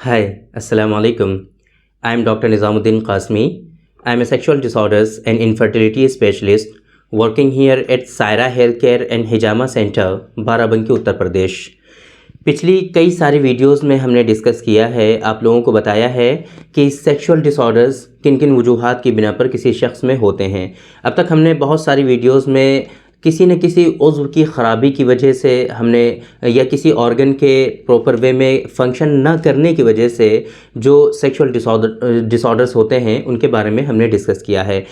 Hi, Assalamu alaikum. I am Dr. Nizamuddin Qasmi. I am a sexual disorders and infertility specialist working here at Saira Healthcare and Hijama Center, Barabanki Uttar Pradesh. पिछली कई सारी videos में हमने discuss किया है, आप लोगों को बताया है कि सेक्सुअल डिसऑर्डर्स किन किन वजूहात की बिना पर किसी शख्स में होते हैं। अब तक हमने बहुत सारी वीडियोस में किसी न किसी उज़्व की ख़राबी की वजह से हमने या किसी ऑर्गन के प्रॉपर वे में फंक्शन ना करने की वजह से जो सेक्सुअल डिसऑर्डर्स होते हैं उनके बारे में हमने डिस्कस किया है।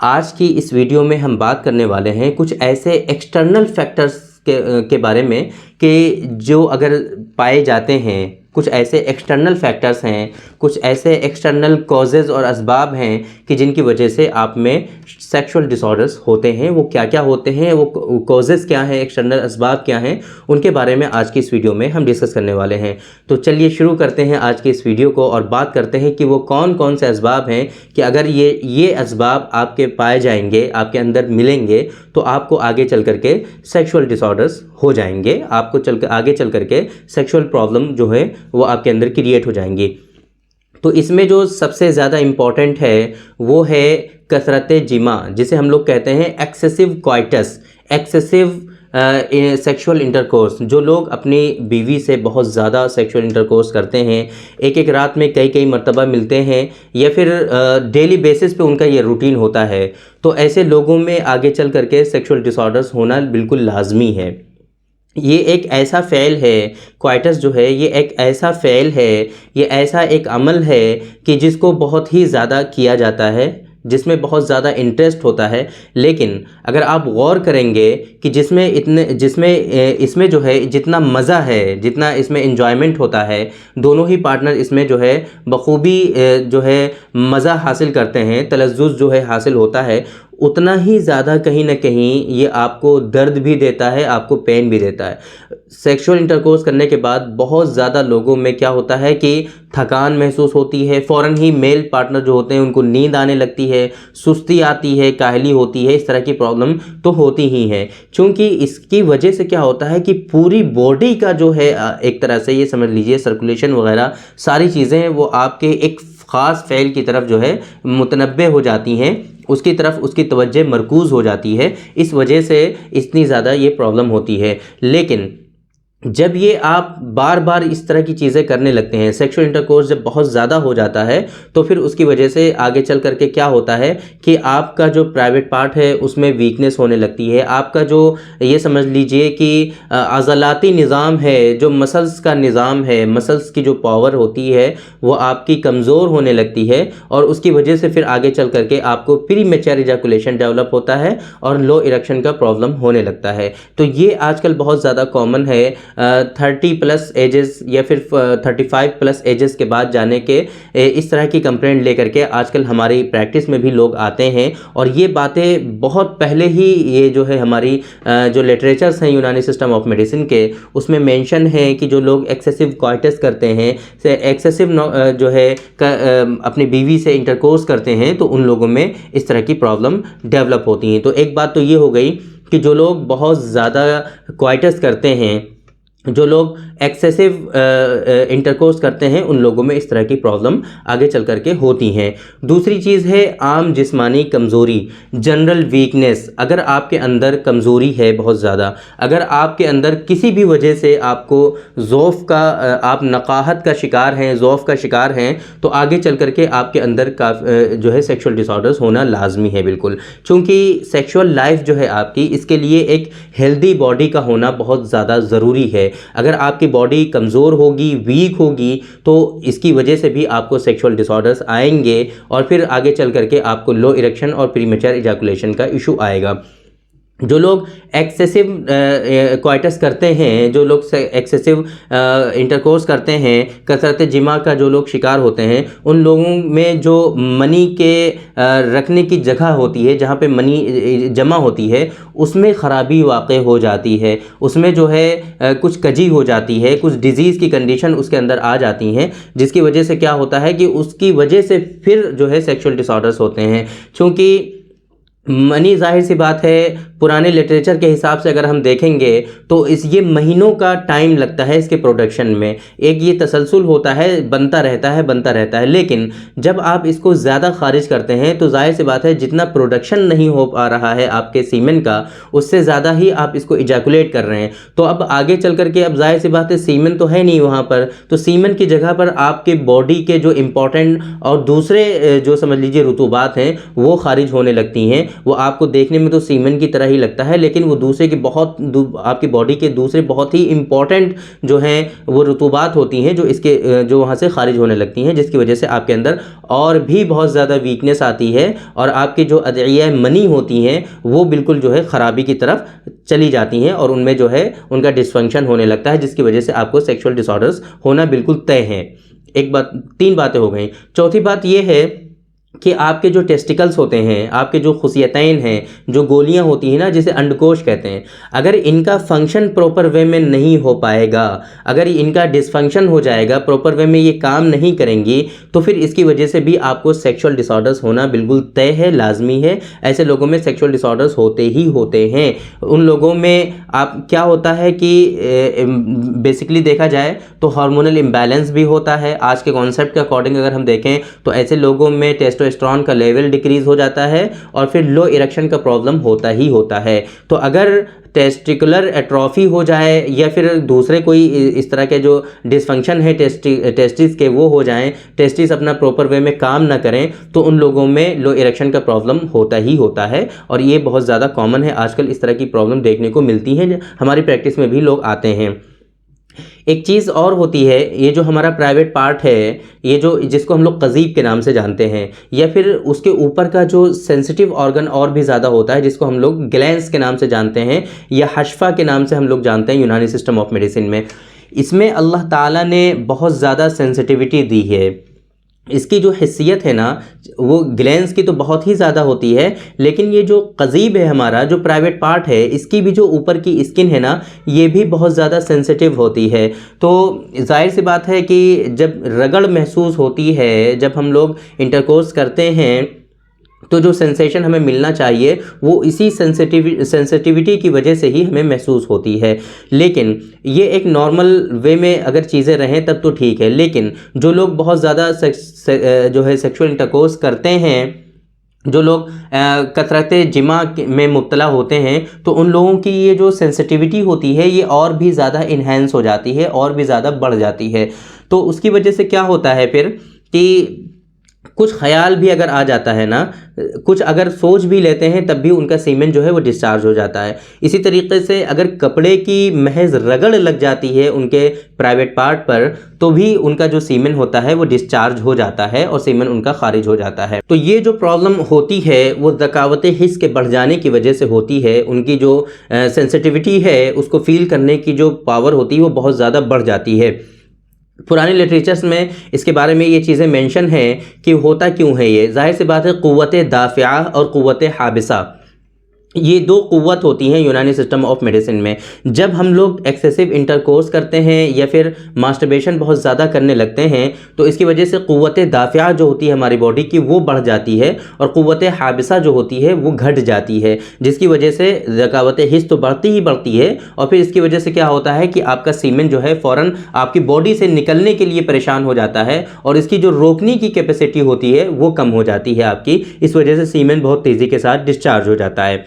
आज की इस वीडियो में हम बात करने वाले हैं कुछ ऐसे एक्सटर्नल फैक्टर्स के बारे में कि जो अगर पाए जाते हैं, कुछ ऐसे एक्सटर्नल फैक्टर्स हैं, कुछ ऐसे एक्सटर्नल कॉजेज़ और असबाब हैं कि जिनकी वजह से आप में सेक्सुअल डिसऑर्डर्स होते हैं। वो क्या क्या होते हैं, वो कॉजेज़ क्या हैं, एक्सटर्नल असबाब क्या हैं, उनके बारे में आज की इस वीडियो में हम डिस्कस करने वाले हैं। तो चलिए शुरू करते हैं आज की इस वीडियो को और बात करते हैं कि वो कौन कौन से असबाब हैं कि अगर ये असबाब आपके पाए जाएंगे, आपके अंदर मिलेंगे, तो आपको आगे चल करके सेक्सुअल डिसऑर्डर्स हो जाएंगे, आपको आगे चल करके सेक्सुअल प्रॉब्लम जो है वो आपके अंदर क्रिएट हो जाएंगी। तो इसमें जो सबसे ज़्यादा इम्पॉर्टेंट है वो है कसरत जिमा, जिसे हम लोग कहते हैं excessive coitus, excessive sexual intercourse. जो लोग अपनी बीवी से बहुत ज़्यादा सेक्सुअल इंटरकोर्स करते हैं, एक एक रात में कई कई मर्तबा मिलते हैं या फिर डेली बेसिस पे उनका ये रूटीन होता है, तो ऐसे लोगों में आगे चल करके सेक्सुअल डिसऑर्डर्स होना बिल्कुल लाजमी है। ये एक ऐसा फ़ेल है, क्वाइटस जो है ये एक ऐसा फ़ेल है, ये ऐसा एक अमल है कि जिसको बहुत ही ज़्यादा किया जाता है, जिसमें बहुत ज़्यादा इंटरेस्ट होता है। लेकिन अगर आप गौर करेंगे कि इसमें जो है जितना मज़ा है, जितना इसमें एंजॉयमेंट होता है, दोनों ही पार्टनर इसमें जो है बखूबी जो है मज़ा हासिल करते हैं, तलज़्ज़ुज़ जो है हासिल होता है, उतना ही ज़्यादा कहीं ना कहीं ये आपको दर्द भी देता है, आपको पेन भी देता है। सेक्सुअल इंटरकोर्स करने के बाद बहुत ज़्यादा लोगों में क्या होता है कि थकान महसूस होती है, फ़ौरन ही मेल पार्टनर जो होते हैं उनको नींद आने लगती है, सुस्ती आती है, काहली होती है, इस तरह की प्रॉब्लम तो होती ही है। क्योंकि इसकी वजह से क्या होता है कि पूरी बॉडी का जो है एक तरह से ये समझ लीजिए सर्कुलेशन वगैरह सारी चीज़ें वो आपके एक ख़ास फ़ेल की तरफ जो है मुतनब्बे हो जाती हैं, उसकी तरफ उसकी तवज्जो मरकूज़ हो जाती है। इस वजह से इतनी ज़्यादा ये प्रॉब्लम होती है। लेकिन जब ये आप बार बार इस तरह की चीज़ें करने लगते हैं, सेक्सुअल इंटरकोर्स जब बहुत ज़्यादा हो जाता है, तो फिर उसकी वजह से आगे चल करके क्या होता है कि आपका जो प्राइवेट पार्ट है उसमें वीकनेस होने लगती है। आपका जो ये समझ लीजिए कि अज़लाती निज़ाम है, जो मसल्स का निज़ाम है, मसल्स की जो पावर होती है वो आपकी कमज़ोर होने लगती है और उसकी वजह से फिर आगे चल करके आपको प्री मैच्योर इजैकुलेशन डेवलप होता है और लो इरेक्शन का प्रॉब्लम होने लगता है। तो ये आजकल बहुत ज़्यादा कॉमन है। 30+ एजेस या फिर 35+ एजेस के बाद जाने के इस तरह की कंप्लेंट लेकर के आजकल हमारी प्रैक्टिस में भी लोग आते हैं। और ये बातें बहुत पहले ही ये जो है हमारी जो लिटरेचर्स हैं यूनानी सिस्टम ऑफ मेडिसिन के, उसमें मेंशन है कि जो लोग एक्सेसिव क्वाइटस करते हैं, एक्सेसिव जो है अपनी बीवी से इंटरकोर्स करते हैं, तो उन लोगों में इस तरह की प्रॉब्लम डेवलप होती हैं। तो एक बात तो ये हो गई कि जो लोग बहुत ज़्यादा क्वाइटस करते हैं, जो लोग एक्सेसिव इंटरकोर्स करते हैं, उन लोगों में इस तरह की प्रॉब्लम आगे चल करके होती हैं। दूसरी चीज़ है आम जिस्मानी कमज़ोरी, जनरल वीकनेस। अगर आपके अंदर कमज़ोरी है बहुत ज़्यादा, अगर आपके अंदर किसी भी वजह से आपको ज़ौफ़ का आप नकाहत का शिकार हैं, ज़ौफ़ का शिकार हैं, तो आगे चल करके आपके अंदर जो है सेक्सुअल डिसऑर्डर्स होना लाजमी है बिल्कुल। क्योंकि सेक्सुअल लाइफ जो है आपकी, इसके लिए एक हेल्दी बॉडी का होना बहुत ज़्यादा ज़रूरी है। अगर आपकी बॉडी कमज़ोर होगी, वीक होगी, तो इसकी वजह से भी आपको सेक्सुअल डिसऑर्डर्स आएंगे और फिर आगे चल करके आपको लो इरेक्शन और प्रीमैच्योर इजैकुलेशन का इशू आएगा। जो लोग एक्सेसिव क्वाइटस करते हैं, जो लोग एक्सेसिव इंटरकोर्स करते हैं, कसरत जिमा का जो लोग शिकार होते हैं, उन लोगों में जो मनी के रखने की जगह होती है, जहाँ पे मनी जमा होती है, उसमें ख़राबी वाक़ई हो जाती है, उसमें जो है कुछ कजी हो जाती है, कुछ डिज़ीज़ की कंडीशन उसके अंदर आ जाती हैं, जिसकी वजह से क्या होता है कि उसकी वजह से फिर जो है सेक्सुअल डिसऑर्डर्स होते हैं। क्योंकि मनी ज़ाहिर सी बात है पुराने लिटरेचर के हिसाब से अगर हम देखेंगे तो ये महीनों का टाइम लगता है इसके प्रोडक्शन में। एक ये तसलसल होता है, बनता रहता है, लेकिन जब आप इसको ज़्यादा खारिज करते हैं तो जाहिर सी बात है जितना प्रोडक्शन नहीं हो पा रहा है आपके सीमेन का, उससे ज़्यादा ही आप इसको इजैकुलेट कर रहे हैं। तो अब आगे चल करके अब जाहिर सी बात है सीमेन तो है नहीं वहाँ पर, तो सीमेन की जगह पर आपके बॉडी के जो इम्पोर्टेंट और दूसरे जो समझ लीजिए रुतूबात हैं वो खारिज होने लगती हैं। वो आपको देखने में तो सीमेन की तरह ही लगता है, लेकिन वो दूसरे की आपकी बॉडी के दूसरे बहुत ही इंपॉर्टेंट जो हैं वो रुतूबात होती हैं जो वहाँ से खारिज होने लगती हैं, जिसकी वजह से आपके अंदर और भी बहुत ज़्यादा वीकनेस आती है और आपकी जो अदइया मनी होती हैं वो बिल्कुल जो है ख़राबी की तरफ चली जाती हैं और उनमें जो है उनका डिसफंक्शन होने लगता है, जिसकी वजह से आपको सेक्सुअल डिसऑर्डर्स होना बिल्कुल तय है। एक बात, 3 बातें हो गई। चौथी बात ये है कि आपके जो टेस्टिकल्स होते हैं, आपके जो खुसियतैन हैं, जो गोलियां होती हैं ना जिसे अंडकोश कहते हैं, अगर इनका फंक्शन प्रॉपर वे में नहीं हो पाएगा, अगर इनका डिसफंक्शन हो जाएगा, प्रॉपर वे में ये काम नहीं करेंगी, तो फिर इसकी वजह से भी आपको सेक्सुअल डिसऑर्डर्स होना बिल्कुल तय है, लाजमी है। ऐसे लोगों में सेक्सुअल डिसऑर्डर्स होते ही होते हैं। उन लोगों में आप क्या होता है कि बेसिकली देखा जाए तो हार्मोनल इम्बैलेंस भी होता है। आज के कॉन्सेप्ट के अकॉर्डिंग अगर हम देखें तो ऐसे लोगों में टेस्टोस्टेरोन का लेवल डिक्रीज हो जाता है और फिर लो इरेक्शन का प्रॉब्लम होता ही होता है। तो अगर टेस्टिकुलर एट्रोफी हो जाए या फिर दूसरे कोई इस तरह के जो डिसफंक्शन है टेस्टिस के वो हो जाएं, टेस्टिस अपना प्रॉपर वे में काम ना करें, तो उन लोगों में लो इरेक्शन का प्रॉब्लम होता ही होता है और ये बहुत ज़्यादा कॉमन है। आजकल इस तरह की प्रॉब्लम देखने को मिलती है, हमारी प्रैक्टिस में भी लोग आते हैं। एक चीज़ और होती है, ये जो हमारा प्राइवेट पार्ट है, ये जो जिसको हम लोग क़ज़ीब के नाम से जानते हैं, या फिर उसके ऊपर का जो सेंसिटिव ऑर्गन और भी ज़्यादा होता है जिसको हम लोग ग्लैंड्स के नाम से जानते हैं या हशफा के नाम से हम लोग जानते हैं यूनानी सिस्टम ऑफ मेडिसिन में। इसमें अल्लाह ताला ने बहुत ज़्यादा सेंसिटिविटी दी है। इसकी जो हैसियत है ना वो ग्लैंड्स की तो बहुत ही ज़्यादा होती है, लेकिन ये जो क़ज़ीब है हमारा जो प्राइवेट पार्ट है, इसकी भी जो ऊपर की स्किन है ना ये भी बहुत ज़्यादा सेंसिटिव होती है। तो जाहिर सी बात है कि जब रगड़ महसूस होती है, जब हम लोग इंटरकोर्स करते हैं, तो जो सेंसेशन हमें मिलना चाहिए वो इसी सेंसिटिविटी की वजह से ही हमें महसूस होती है। लेकिन ये एक नॉर्मल वे में अगर चीज़ें रहें तब तो ठीक है, लेकिन जो लोग बहुत ज़्यादा जो है सेक्सुअल इंटरकोर्स करते हैं, जो लोग कसरत जिमा में मुब्तला होते हैं, तो उन लोगों की ये जो सेंसिटिविटी होती है ये और भी ज़्यादा इन्हेंस हो जाती है और भी ज़्यादा बढ़ जाती है। तो उसकी वजह से क्या होता है फिर कि कुछ ख्याल भी अगर आ जाता है ना, कुछ अगर सोच भी लेते हैं तब भी उनका सीमेन जो है वो डिस्चार्ज हो जाता है। इसी तरीके से अगर कपड़े की महज रगड़ लग जाती है उनके प्राइवेट पार्ट पर तो भी उनका जो सीमेन होता है वो डिस्चार्ज हो जाता है और सीमेन उनका खारिज हो जाता है। तो ये जो प्रॉब्लम होती है वो ज़कावत हिस्स के बढ़ जाने की वजह से होती है। उनकी जो सेंसिटिविटी है उसको फील करने की जो पावर होती है वो बहुत ज़्यादा बढ़ जाती है। पुराने लिटरेचर्स में इसके बारे में ये चीज़ें मेंशन हैं कि होता क्यों है ये। जाहिर सी बात है क़ुव्वत दाफ़िया और क़ुव्वत हाबिसा, ये 2 क़ुव्वत होती हैं यूनानी सिस्टम ऑफ मेडिसिन में। जब हम लोग एक्सेसिव इंटरकोर्स करते हैं या फिर मास्टरबेशन बहुत ज़्यादा करने लगते हैं तो इसकी वजह से क़ुव्वत दाफ़िया जो होती है हमारी बॉडी की वो बढ़ जाती है और क़ुव्वत हाबिसा जो होती है वो घट जाती है, जिसकी वजह से ज़कावत हिस्स तो बढ़ती ही बढ़ती है और फिर इसकी वजह से क्या होता है कि आपका सीमेन जो है फ़ौरन आपकी बॉडी से निकलने के लिए परेशान हो जाता है और इसकी जो रोकने की कैपेसिटी होती है वो कम हो जाती है आपकी। इस वजह से सीमेन बहुत तेज़ी के साथ डिस्चार्ज हो जाता है।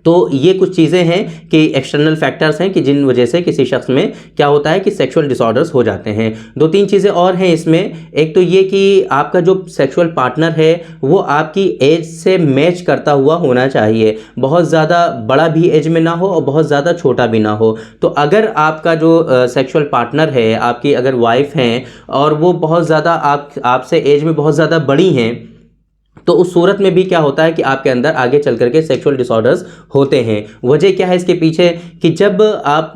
तो ये कुछ चीज़ें हैं कि एक्सटर्नल फैक्टर्स हैं कि जिन वजह से किसी शख्स में क्या होता है कि सेक्सुअल डिसऑर्डर्स हो जाते हैं। 2-3 चीज़ें और हैं इसमें। एक तो ये कि आपका जो सेक्सुअल पार्टनर है वो आपकी एज से मैच करता हुआ होना चाहिए, बहुत ज़्यादा बड़ा भी एज में ना हो और बहुत ज़्यादा छोटा भी ना हो। तो अगर आपका जो सेक्सुअल पार्टनर है, आपकी अगर वाइफ हैं और वो बहुत ज़्यादा आपसे एज में बहुत ज़्यादा बड़ी हैं, तो उस सूरत में भी क्या होता है कि आपके अंदर आगे चल करके सेक्सुअल डिसऑर्डर्स होते हैं। वजह क्या है इसके पीछे कि जब आप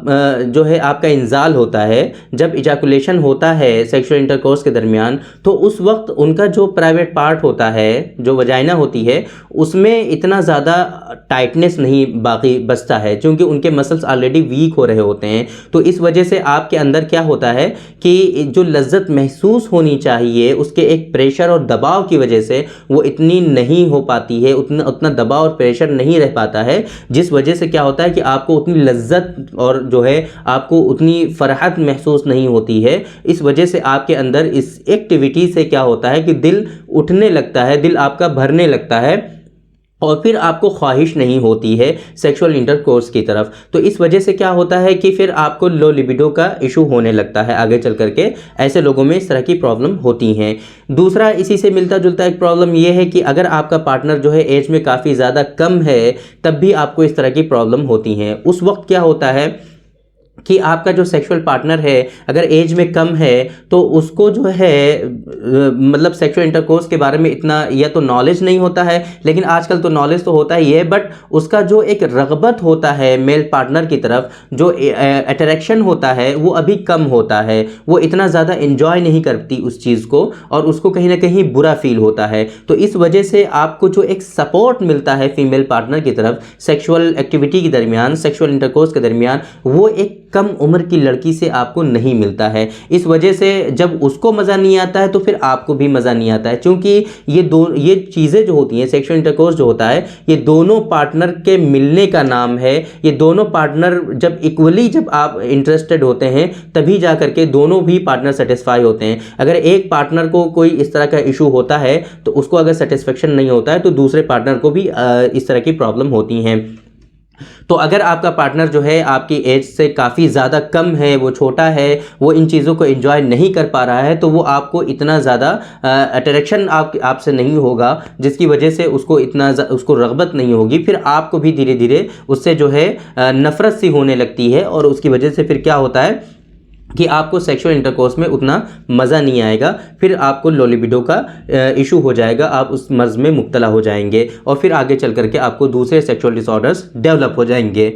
जो है आपका इंजाल होता है, जब इजैकुलेशन होता है सेक्सुअल इंटरकोर्स के दरमियान, तो उस वक्त उनका जो प्राइवेट पार्ट होता है, जो वजाइना होती है, उसमें इतना ज़्यादा टाइटनेस नहीं बाकी बचता है क्योंकि उनके मसल्स ऑलरेडी वीक हो रहे होते हैं। तो इस वजह से आपके अंदर क्या होता है कि जो लज्जत महसूस होनी चाहिए उसके एक प्रेशर और दबाव की वजह से वो इतनी नहीं हो पाती है, उतना उतना दबाव और प्रेशर नहीं रह पाता है, जिस वजह से क्या होता है कि आपको उतनी लज्जत और जो है आपको उतनी फरहत महसूस नहीं होती है। इस वजह से आपके अंदर इस एक्टिविटी से क्या होता है कि दिल उठने लगता है, दिल आपका भरने लगता है और फिर आपको ख्वाहिश नहीं होती है सेक्सुअल इंटरकोर्स की तरफ। तो इस वजह से क्या होता है कि फिर आपको लो लिबिडो का इशू होने लगता है आगे चल करके। ऐसे लोगों में इस तरह की प्रॉब्लम होती हैं। दूसरा इसी से मिलता जुलता एक प्रॉब्लम ये है कि अगर आपका पार्टनर जो है एज में काफ़ी ज़्यादा कम है, तब भी आपको इस तरह की प्रॉब्लम होती हैं। उस वक्त क्या होता है कि आपका जो सेक्सुअल पार्टनर है अगर एज में कम है तो उसको जो है मतलब सेक्सुअल इंटरकोर्स के बारे में इतना या तो नॉलेज नहीं होता है, लेकिन आजकल तो नॉलेज तो होता ही है, बट उसका जो एक रग़बत होता है मेल पार्टनर की तरफ, जो अट्रैक्शन होता है वो अभी कम होता है। वो इतना ज़्यादा एंजॉय नहीं करती उस चीज़ को और उसको कहीं ना कहीं बुरा फील होता है। तो इस वजह से आपको जो एक सपोर्ट मिलता है फीमेल पार्टनर की तरफ सेक्सुअल एक्टिविटी के दरमियान, सेक्सुअल इंटरकोर्स के दरमियान, वो एक कम उम्र की लड़की से आपको नहीं मिलता है। इस वजह से जब उसको मज़ा नहीं आता है तो फिर आपको भी मज़ा नहीं आता है, क्योंकि ये चीज़ें जो होती हैं, सेक्सुअल इंटरकोर्स जो होता है, ये दोनों पार्टनर के मिलने का नाम है। ये दोनों पार्टनर जब इक्वली जब आप इंटरेस्टेड होते हैं तभी जा करके दोनों भी पार्टनर सेटिस्फाई होते हैं। अगर एक पार्टनर को कोई इस तरह का इशू होता है तो उसको अगर सेटिस्फेक्शन नहीं होता है तो दूसरे पार्टनर को भी इस तरह की प्रॉब्लम होती हैं। तो अगर आपका पार्टनर जो है आपकी एज से काफ़ी ज़्यादा कम है, वो छोटा है, वो इन चीज़ों को एंजॉय नहीं कर पा रहा है, तो वो आपको इतना ज़्यादा अट्रैक्शन आपसे नहीं होगा, जिसकी वजह से उसको रग़बत नहीं होगी। फिर आपको भी धीरे धीरे उससे जो है नफ़रत सी होने लगती है और उसकी वजह से फिर क्या होता है कि आपको सेक्सुअल इंटरकोर्स में उतना मज़ा नहीं आएगा। फिर आपको लो लिबिडो का इशू हो जाएगा, आप उस मर्ज़ में मुब्तला हो जाएंगे और फिर आगे चल करके आपको दूसरे सेक्सुअल डिसऑर्डर्स डेवलप हो जाएंगे।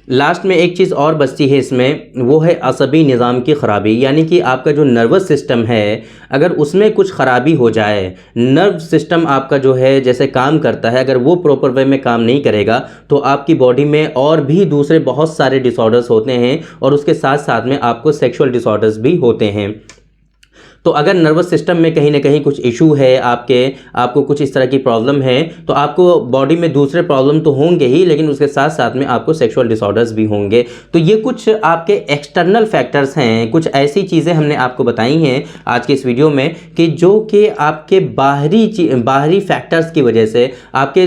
लास्ट में एक चीज़ और बचती है इसमें, वो है असबी निज़ाम की ख़राबी, यानी कि आपका जो नर्वस सिस्टम है अगर उसमें कुछ ख़राबी हो जाए, नर्व सिस्टम आपका जो है जैसे काम करता है, अगर वो प्रॉपर वे में काम नहीं करेगा तो आपकी बॉडी में और भी दूसरे बहुत सारे डिसऑर्डर्स होते हैं और उसके साथ साथ में आपको सेक्सुअल डिसऑर्डर्स भी होते हैं। तो अगर नर्वस सिस्टम में कहीं ना कहीं कुछ इशू है, आपको कुछ इस तरह की प्रॉब्लम है, तो आपको बॉडी में दूसरे प्रॉब्लम तो होंगे ही, लेकिन उसके साथ साथ में आपको सेक्सुअल डिसऑर्डर्स भी होंगे। तो ये कुछ आपके एक्सटर्नल फैक्टर्स हैं, कुछ ऐसी चीज़ें हमने आपको बताई हैं आज के इस वीडियो में कि जो कि आपके बाहरी फैक्टर्स की वजह से आपके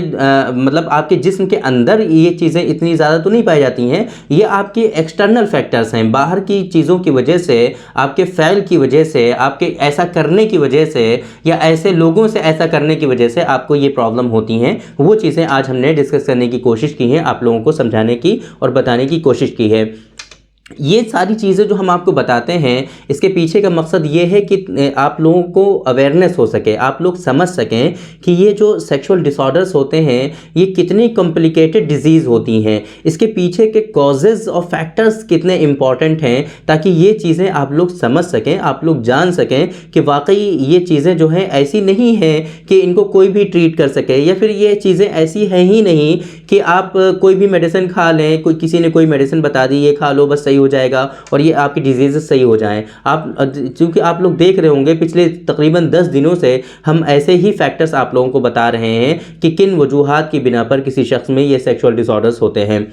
मतलब आपके जिस्म के अंदर ये चीज़ें इतनी ज़्यादा तो नहीं पाई जाती हैं, ये आपके एक्सटर्नल फैक्टर्स हैं, बाहर की चीज़ों की वजह से, आपके फ़ैल की वजह से, आपके ऐसा करने की वजह से या ऐसे लोगों से ऐसा करने की वजह से आपको ये प्रॉब्लम होती हैं। वो चीज़ें आज हमने डिस्कस करने की कोशिश की है, आप लोगों को समझाने की और बताने की कोशिश की है। ये सारी चीज़ें जो हम आपको बताते हैं इसके पीछे का मकसद ये है कि आप लोगों को अवेयरनेस हो सके, आप लोग समझ सकें कि ये जो सेक्सुअल डिसऑर्डर्स होते हैं ये कितनी कॉम्प्लिकेटेड डिजीज़ होती हैं, इसके पीछे के कॉजेज़ और फैक्टर्स कितने इम्पॉर्टेंट हैं, ताकि ये चीज़ें आप लोग समझ सकें, आप लोग जान सकें कि वाकई ये चीज़ें जो हैं ऐसी नहीं हैं कि इनको कोई भी ट्रीट कर सके, या फिर ये चीज़ें ऐसी हैं ही नहीं कि आप कोई भी मेडिसिन खा लें, किसी ने कोई मेडिसिन बता दी ये खा लो बस सही हो जाएगा और ये आपकी डिजीज़ सही हो जाएं। क्योंकि आप लोग देख रहे होंगे पिछले तकरीबन 10 दिनों से हम ऐसे ही फैक्टर्स आप लोगों को बता रहे हैं कि किन वजूहात की बिना पर किसी शख्स में ये सेक्सुअल डिसऑर्डर्स होते हैं।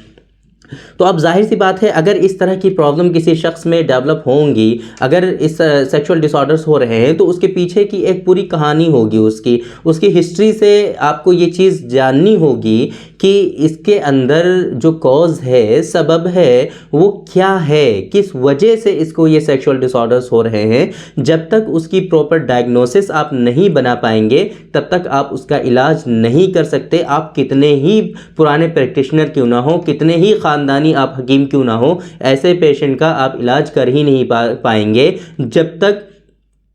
तो अब जाहिर सी बात है अगर इस तरह की प्रॉब्लम किसी शख्स में डेवलप होंगी, अगर इस सेक्सुअल डिसऑर्डर्स हो रहे हैं, तो उसके पीछे की एक पूरी कहानी होगी, उसकी हिस्ट्री से आपको ये चीज़ जाननी होगी कि इसके अंदर जो कॉज है, सबब है, वो क्या है, किस वजह से इसको ये सेक्सुअल डिसऑर्डर्स हो रहे हैं। जब तक उसकी प्रॉपर डायग्नोसिस आप नहीं बना पाएंगे तब तक आप उसका इलाज नहीं कर सकते। आप कितने ही पुराने प्रैक्टिशनर क्यों ना हो, कितने ही ख़ानदानी आप हकीम क्यों ना हो, ऐसे पेशेंट का आप इलाज कर ही नहीं पाएंगे जब तक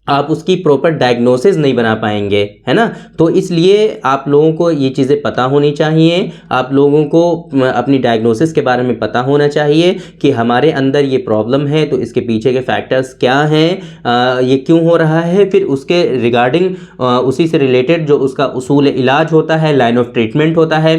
आप उसकी प्रॉपर डायग्नोसिस नहीं बना पाएंगे, है ना। तो इसलिए आप लोगों को ये चीज़ें पता होनी चाहिए, आप लोगों को अपनी डायग्नोसिस के बारे में पता होना चाहिए कि हमारे अंदर ये प्रॉब्लम है तो इसके पीछे के फैक्टर्स क्या हैं, ये क्यों हो रहा है, फिर उसके रिगार्डिंग उसी से रिलेटेड जो उसका उसूल इलाज होता है, लाइन ऑफ ट्रीटमेंट होता है,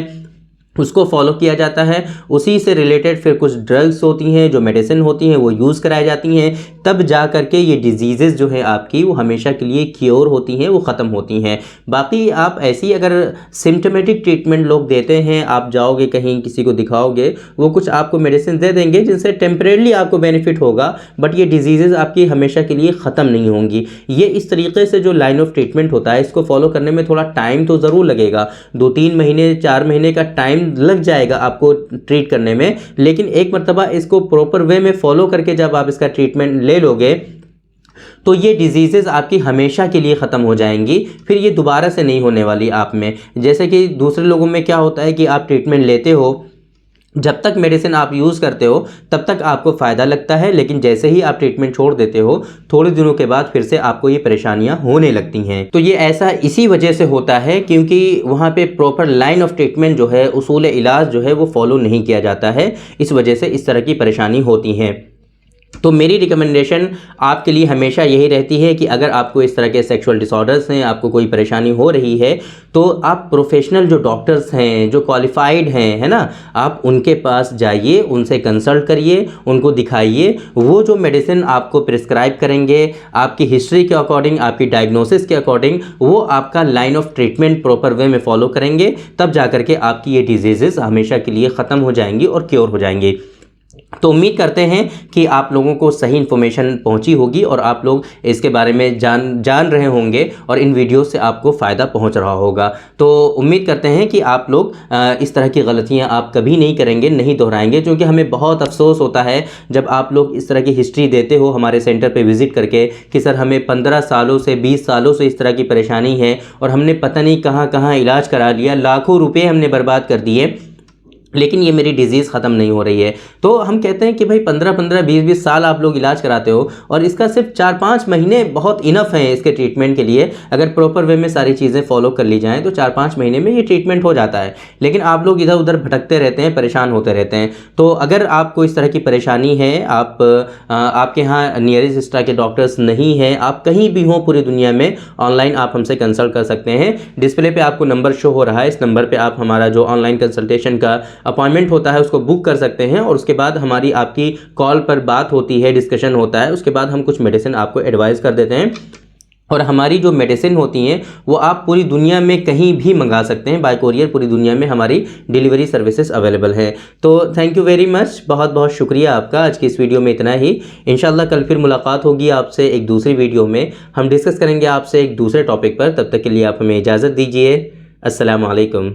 उसको फॉलो किया जाता है। उसी से रिलेटेड फिर कुछ ड्रग्स होती हैं, जो मेडिसिन होती हैं, वो यूज़ कराई जाती हैं। तब जा करके ये डिजीज़ेज़ जो है आपकी वो हमेशा के लिए क्योर होती हैं, वो ख़त्म होती हैं। बाकी आप ऐसी अगर सिम्टमेटिक ट्रीटमेंट लोग देते हैं, आप जाओगे कहीं किसी को दिखाओगे, वो कुछ आपको मेडिसिन दे देंगे जिनसे टेम्परेरली आपको बेनिफिट होगा, बट ये डिजीज़ेज़ आपकी हमेशा के लिए ख़त्म नहीं होंगी। ये इस तरीके से जो लाइन ऑफ ट्रीटमेंट होता है, इसको फॉलो करने में थोड़ा टाइम तो ज़रूर लगेगा, 2-3 महीने 4 महीने का टाइम लग जाएगा आपको ट्रीट करने में, लेकिन एक मरतबा इसको प्रॉपर वे में फॉलो करके जब आप इसका ट्रीटमेंट ले लोगे तो ये डिजीज़ेज़ आपकी हमेशा के लिए ख़त्म हो जाएंगी, फिर ये दोबारा से नहीं होने वाली आप में। जैसे कि दूसरे लोगों में क्या होता है कि आप ट्रीटमेंट लेते हो, जब तक मेडिसिन आप यूज़ करते हो तब तक आपको फ़ायदा लगता है, लेकिन जैसे ही आप ट्रीटमेंट छोड़ देते हो थोड़े दिनों के बाद फिर से आपको ये परेशानियां होने लगती हैं। तो ये ऐसा इसी वजह से होता है क्योंकि वहाँ पे प्रॉपर लाइन ऑफ ट्रीटमेंट जो है, उसूल इलाज जो है वो फॉलो नहीं किया जाता है, इस वजह से इस तरह की परेशानी होती हैं। तो मेरी रिकमेंडेशन आपके लिए हमेशा यही रहती है कि अगर आपको इस तरह के सेक्सुअल डिसऑर्डर्स हैं, आपको कोई परेशानी हो रही है, तो आप प्रोफेशनल जो डॉक्टर्स हैं, जो क्वालिफाइड हैं, है ना, आप उनके पास जाइए, उनसे कंसल्ट करिए, उनको दिखाइए। वो जो मेडिसिन आपको प्रिस्क्राइब करेंगे आपकी हिस्ट्री के अकॉर्डिंग, आपकी डायग्नोसिस के अकॉर्डिंग, वो आपका line of treatment proper way में फॉलो करेंगे, तब जा करके आपकी ये डिजीज़ेज़ हमेशा के लिए ख़त्म हो जाएंगी और क्योर हो जाएंगी। तो उम्मीद करते हैं कि आप लोगों को सही इन्फॉर्मेशन पहुंची होगी और आप लोग इसके बारे में जान रहे होंगे और इन वीडियो से आपको फ़ायदा पहुंच रहा होगा। तो उम्मीद करते हैं कि आप लोग इस तरह की गलतियां आप कभी नहीं करेंगे, नहीं दोहराएंगे, क्योंकि हमें बहुत अफसोस होता है जब आप लोग इस तरह की हिस्ट्री देते हो हमारे सेंटर पर विज़िट करके कि सर हमें 15 सालों से 20 सालों से इस तरह की परेशानी है और हमने पता नहीं कहाँ इलाज करा लिया, लाखों रुपये हमने बर्बाद कर दिए, लेकिन ये मेरी डिज़ीज़ ख़त्म नहीं हो रही है। तो हम कहते हैं कि भाई 15-15, 20-20 साल आप लोग इलाज कराते हो और इसका सिर्फ 4-5 महीने बहुत इनफ हैं इसके ट्रीटमेंट के लिए। अगर प्रॉपर वे में सारी चीज़ें फॉलो कर ली जाएँ तो 4-5 महीने में ये ट्रीटमेंट हो जाता है, लेकिन आप लोग इधर उधर भटकते रहते हैं, परेशान होते रहते हैं। तो अगर आपको इस तरह की परेशानी है, आपके यहाँ नियरेस्ट इस तरह के डॉक्टर्स नहीं हैं, आप कहीं भी हों पूरी दुनिया में, ऑनलाइन आप हमसे कंसल्ट कर सकते हैं। डिस्प्ले पर आपको नंबर शो हो रहा है, इस नंबर पर आप हमारा जो ऑनलाइन कंसल्टेशन का अपॉइंटमेंट होता है उसको बुक कर सकते हैं और उसके बाद हमारी आपकी कॉल पर बात होती है, डिस्कशन होता है, उसके बाद हम कुछ मेडिसिन आपको एडवाइस कर देते हैं। और हमारी जो मेडिसिन होती हैं वो आप पूरी दुनिया में कहीं भी मंगा सकते हैं, बाय कोरियर पूरी दुनिया में हमारी डिलीवरी सर्विसेज अवेलेबल हैं। तो थैंक यू वेरी मच, बहुत बहुत शुक्रिया आपका। आज की इस वीडियो में इतना ही। इंशाल्लाह कल फिर मुलाकात होगी आपसे एक दूसरी वीडियो में, हम डिस्कस करेंगे आपसे एक दूसरे टॉपिक पर। तब तक के लिए आप हमें इजाज़त दीजिए। अस्सलाम वालेकुम।